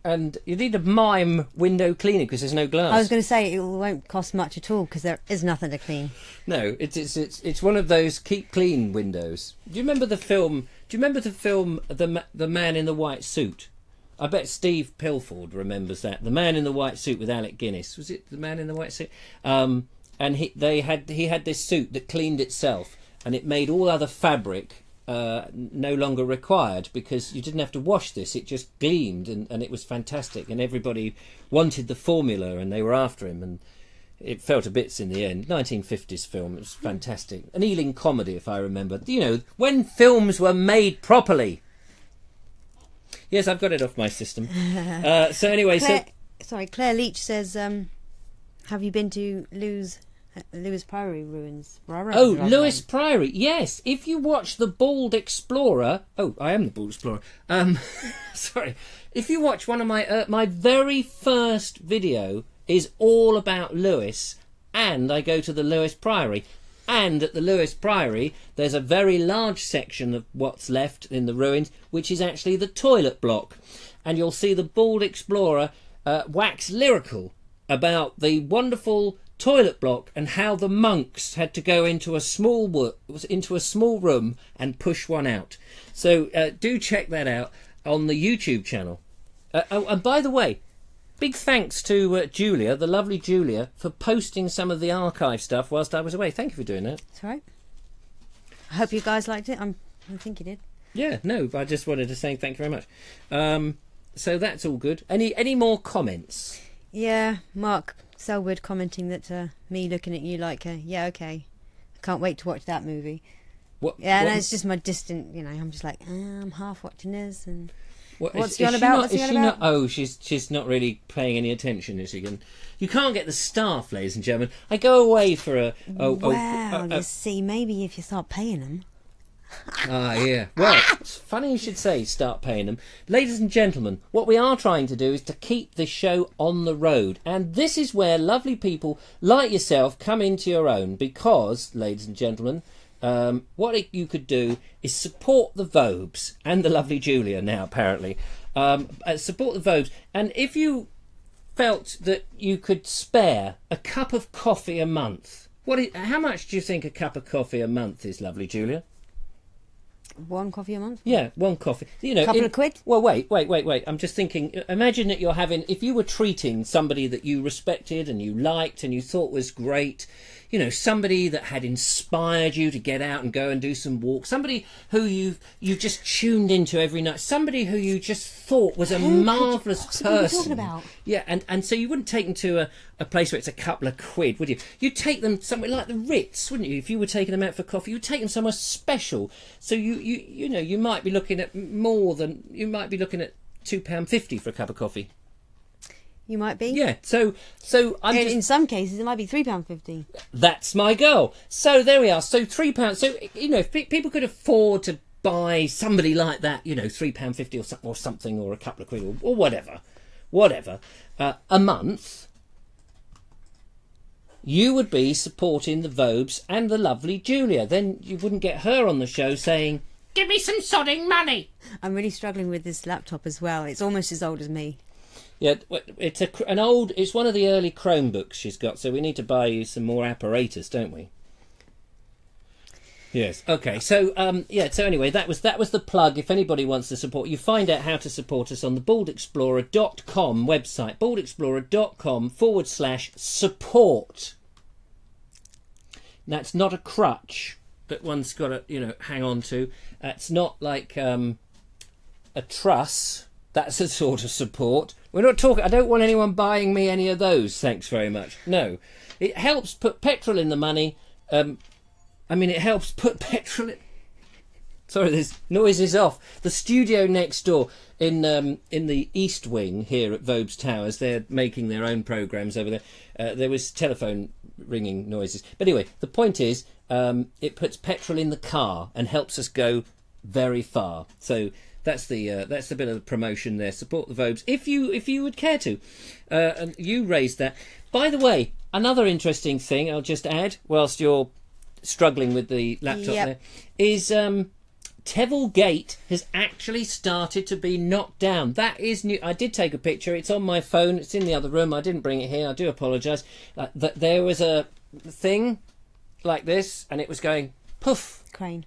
And you need a mime window cleaner because there's no glass. I was going to say it won't cost much at all because there is nothing to clean. No, it's one of those keep clean windows. Do you remember the film? The Man in the White Suit? I bet Steve Pilford remembers that. The Man in the White Suit with Alec Guinness. Was it The Man in the White Suit? And he had this suit that cleaned itself, and it made all other fabric no longer required because you didn't have to wash this. It just gleamed, and it was fantastic, and everybody wanted the formula and they were after him, and it fell to bits in the end. 1950s film. It was fantastic. An Ealing comedy, if I remember. When films were made properly. Yes, I've got it off my system. So anyway, Claire Leach says, have you been to Lewes Priory ruins? Lewes Priory, yes. If you watch The Bald Explorer... Oh, I am The Bald Explorer. Sorry. If you watch one of my very first video is all about Lewes, and I go to the Lewes Priory. And at the Lewes Priory, there's a very large section of what's left in the ruins, which is actually the toilet block. And you'll see the Bald Explorer wax lyrical about the wonderful toilet block and how the monks had to go into a small room and push one out. So do check that out on the YouTube channel. And by the way, big thanks to Julia, the lovely Julia, for posting some of the archive stuff whilst I was away. Thank you for doing that. That's all right. I hope you guys liked it. I think you did. Yeah, no, I just wanted to say thank you very much. So that's all good. Any more comments? Yeah, Mark Selwood commenting that me looking at you like, yeah, okay. I can't wait to watch that movie. No, it's just my distant, I'm just like, I'm half watching this and... What's he on about? She's not really paying any attention, is she? You can't get the staff, ladies and gentlemen. I go away for a... you see, maybe if you start paying them... yeah. Well, it's funny you should say start paying them. Ladies and gentlemen, what we are trying to do is to keep this show on the road. And this is where lovely people like yourself come into your own because, ladies and gentlemen... what you could do is support the Vobes and the lovely Julia now apparently support the Vobes, and if you felt that you could spare a cup of coffee a month, how much do you think a cup of coffee a month is, lovely Julia? One coffee a month? Yeah, one coffee. Couple of quid? Well, wait. I'm just thinking, imagine that you're having, if you were treating somebody that you respected and you liked and you thought was great, somebody that had inspired you to get out and go and do some walks, somebody who you just tuned into every night, somebody who you just thought was a marvellous person. Talking about? Yeah, and so you wouldn't take them to a place where it's a couple of quid, would you? You'd take them somewhere like the Ritz, wouldn't you? If you were taking them out for coffee, you'd take them somewhere special. So you might be looking at £2.50 for a cup of coffee. You might be. Yeah, so in some cases it might be £3.50. That's my goal. So there we are. So £3. So if people could afford to buy somebody like that, £3.50 or something, or a couple of quid or whatever, a month, you would be supporting the Vobes and the lovely Julia. Then you wouldn't get her on the show saying, "Give me some sodding money." I'm really struggling with this laptop as well. It's almost as old as me. Yeah, it's it's one of the early Chromebooks she's got, so we need to buy you some more apparatus, don't we? Yes. Okay. So So anyway, that was the plug. If anybody wants to support, you find out how to support us on the baldexplorer.com website, baldexplorer.com/support. That's not a crutch that one's got to hang on to. It's not like a truss. That's a sort of support. We're not talking... I don't want anyone buying me any of those, thanks very much. No. It helps put petrol in the money. It helps put petrol in... Sorry, there's noises off. The studio next door in the East Wing here at Vobes Towers, they're making their own programmes over there. There was telephone ringing noises. But anyway, the point is, it puts petrol in the car and helps us go very far. So that's the bit of the promotion there. Support the Vobes if you would care to. And you raised that. By the way, another interesting thing I'll just add, whilst you're struggling with the laptop there, is Teville Gate has actually started to be knocked down. That is new. I did take a picture. It's on my phone. It's in the other room. I didn't bring it here. I do apologise. That there was a thing like this, and it was going poof. Crane.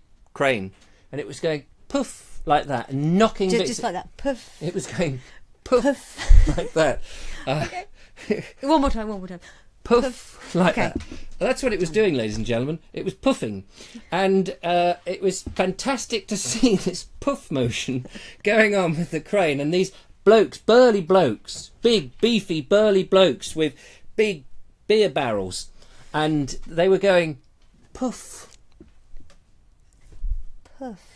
And it was going poof like that, and knocking bits. Just like that. Poof. It was going poof, like that. Okay. One more time. Poof, like that. That's what it was doing, ladies and gentlemen. It was puffing. And it was fantastic to see this puff motion going on with the crane. And these blokes, burly blokes, big, beefy, burly blokes with big beer barrels. And they were going puff. Puff.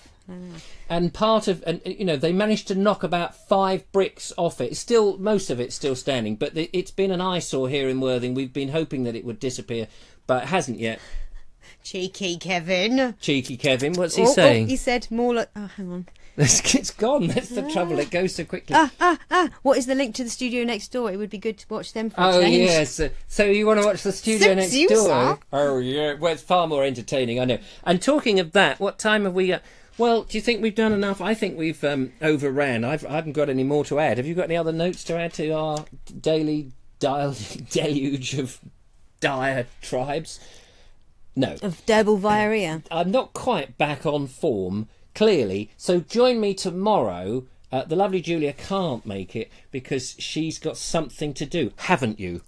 And they managed to knock about 5 bricks off it. Still, most of it's still standing, but it's been an eyesore here in Worthing. We've been hoping that it would disappear, but it hasn't yet. Cheeky Kevin. What's he saying? He said more like... Oh, hang on. It's gone. That's the trouble. It goes so quickly. What is the link to the studio next door? It would be good to watch them for a change. Yes. So you want to watch the studio next door? Sir. Oh, yeah. Well, it's far more entertaining, I know. And talking of that, what time have we... Well, do you think we've done enough? I think we've overran. I haven't got any more to add. Have you got any other notes to add to our daily deluge of dire tribes? No. Of double diarrhea. I'm not quite back on form, clearly. So join me tomorrow. The lovely Julia can't make it because she's got something to do. Haven't you?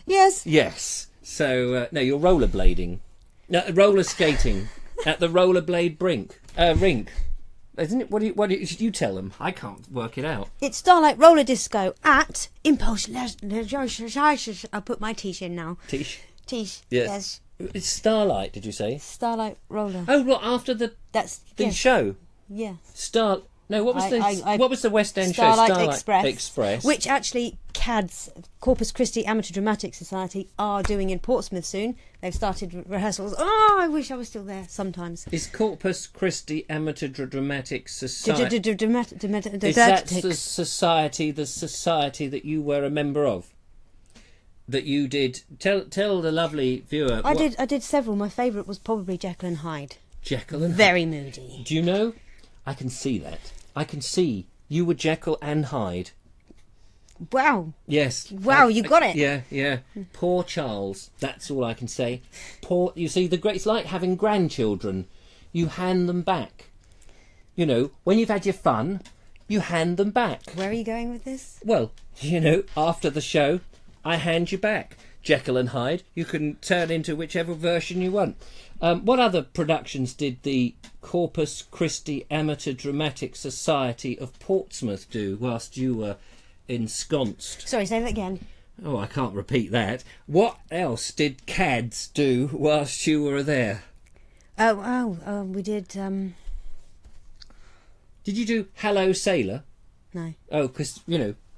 Yes. Yes. So, no, you're rollerblading. No, roller skating at the rollerblade rink. Isn't it? What do you tell them? I can't work it out. It's Starlight Roller Disco at Impulse. I'll put my Tish in now. Tish? Yes. It's Starlight, did you say? Starlight Roller. Oh, well, after the show? Yeah. What was the West End Starlight show? Starlight Express. Which actually CADS, Corpus Christi Amateur Dramatic Society, are doing in Portsmouth soon. They've started rehearsals. Oh, I wish I was still there sometimes. Is Corpus Christi Amateur Dramatic Society... Is that the society that you were a member of? That you did... Tell the lovely viewer... I did several. My favourite was probably Jekyll and Hyde. Jekyll and Hyde. Very moody. Do you know... I can see that. I can see you were Jekyll and Hyde. Wow. Yes. Wow, you got it. Yeah. Poor Charles. That's all I can say. You see, it's like having grandchildren. You hand them back. You know, when you've had your fun, you hand them back. Where are you going with this? Well, after the show, I hand you back. Jekyll and Hyde. You can turn into whichever version you want. What other productions did the Corpus Christi Amateur Dramatic Society of Portsmouth do whilst you were ensconced? Sorry, say that again. Oh, I can't repeat that. What else did CADS do whilst you were there? We did... Did you do Hello Sailor? No. Oh, because,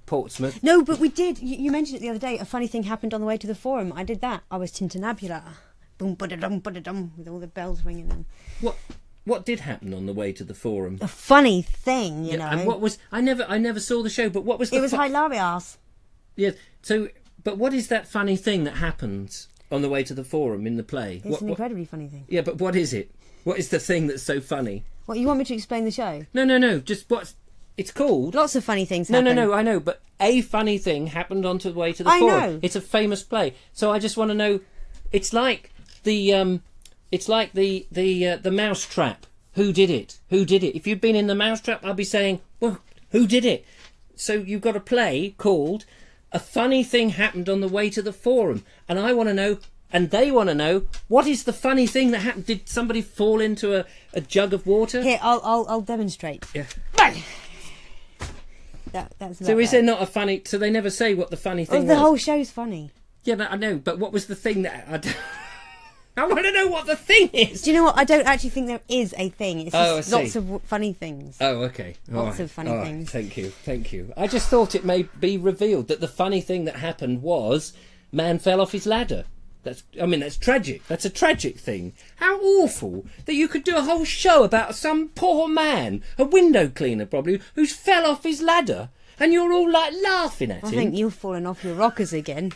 Portsmouth. No, but we did. You mentioned it the other day. A funny thing happened on the way to the forum. I did that. I was Tintinabula. Boom, ba-da-dum, ba-da-dum, with all the bells ringing. And... What did happen on the way to the forum? A funny thing, you know. And what was... I never saw the show, but what was the... It was hilarious. Yes. So, but what is that funny thing that happens on the way to the forum in the play? It's an incredibly funny thing. Yeah, but what is it? What is the thing that's so funny? What, you want me to explain the show? No. Just what's... It's called... Lots of funny things happen. No, I know, but a funny thing happened on the way to the forum. I know. It's a famous play. So I just want to know... It's like the mousetrap. Who did it? If you'd been in the mousetrap, I'd be saying, well, who did it? So you've got a play called A Funny Thing Happened on the Way to the Forum. And I want to know, and they want to know, what is the funny thing that happened? Did somebody fall into a jug of water? Here, I'll demonstrate. Yeah. That's so is there not a funny... So they never say what the funny thing was? The whole show's funny. Yeah, I know, but what was the thing that... I want to know what the thing is. Do you know what? I don't actually think there is a thing. It's just lots of funny things. Oh, okay. Lots of funny things. Thank you. I just thought it may be revealed that the funny thing that happened was man fell off his ladder. That's tragic. That's a tragic thing. How awful that you could do a whole show about some poor man, a window cleaner probably, who's fell off his ladder, and you're all like laughing at him. I think you've fallen off your rockers again.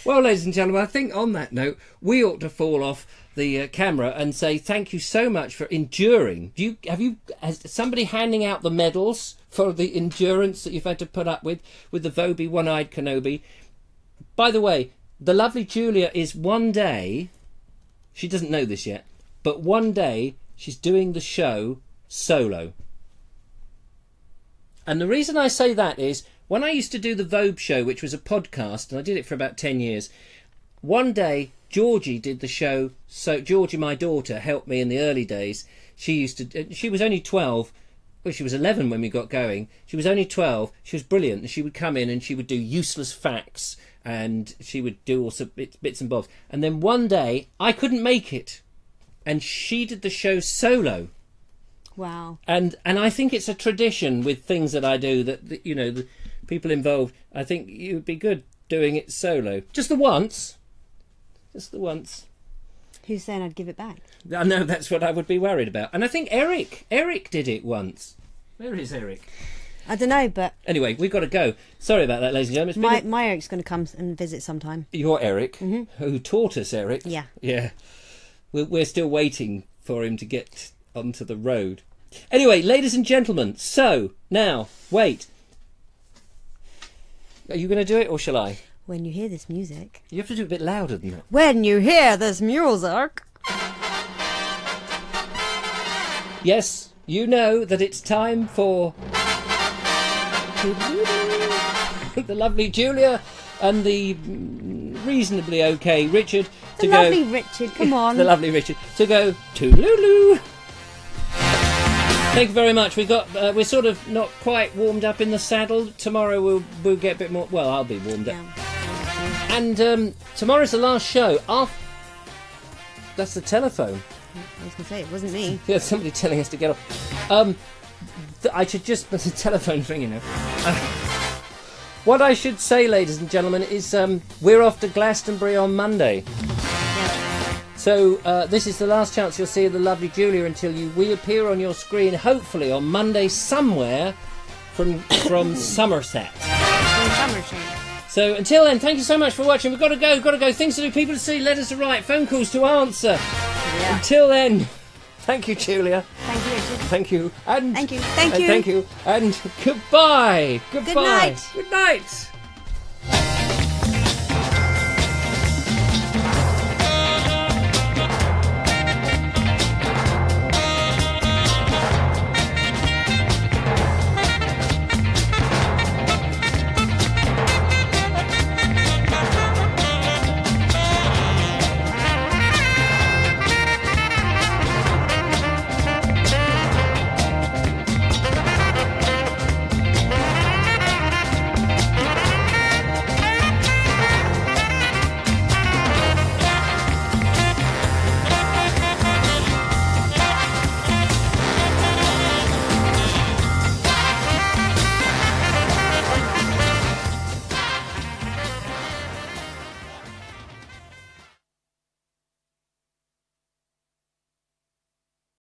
Well, ladies and gentlemen, I think on that note, we ought to fall off the camera and say thank you so much for enduring. Has somebody handing out the medals for the endurance that you've had to put up with the Vobes One-Eyed Kenobi? By the way, the lovely Julia is one day, she doesn't know this yet, but one day she's doing the show solo. And the reason I say that is, when I used to do the Vobes show, which was a podcast, and I did it for about 10 years, one day Georgie did the show. So Georgie, my daughter, helped me in the early days. She was only 12. Well, she was 11 when we got going. She was only 12. She was brilliant. And she would come in and she would do useless facts. And she would do all some bits and bobs. And then one day, I couldn't make it. And she did the show solo. Wow. And I think it's a tradition with things that I do that the people involved, I think it would be good doing it solo. Just the once. Who's saying I'd give it back? I know, that's what I would be worried about. And I think Eric did it once. Where is Eric? I don't know, but... Anyway, we've got to go. Sorry about that, ladies and gentlemen. My Eric's going to come and visit sometime. Your Eric, who taught us Eric. Yeah. Yeah. We're still waiting for him to get onto the road. Anyway, ladies and gentlemen, so, now, wait. Are you going to do it, or shall I? When you hear this music... You have to do it a bit louder than that. When you hear this music... Yes, you know that it's time for... the lovely Julia and the reasonably okay Richard to go... The lovely Richard, come on. The lovely Richard to go toodaloo. Thank you very much. We're sort of not quite warmed up in the saddle. Tomorrow we'll get a bit more. Well, I'll be warmed up. Yeah. And tomorrow's the last show. That's the telephone. I was going to say, it wasn't me. Yeah, somebody telling us to get off. I should just... The telephone's ringing now. What I should say, ladies and gentlemen, is we're off to Glastonbury on Monday. So this is the last chance you'll see of the lovely Julia until we appear on your screen, hopefully on Monday somewhere from Somerset. So until then, thank you so much for watching. We've got to go. Things to do, people to see, letters to write, phone calls to answer. Yeah. Until then, thank you, Julia. Thank you, Richard. Thank you. And thank you. Thank you. And goodbye. Good night. Good night.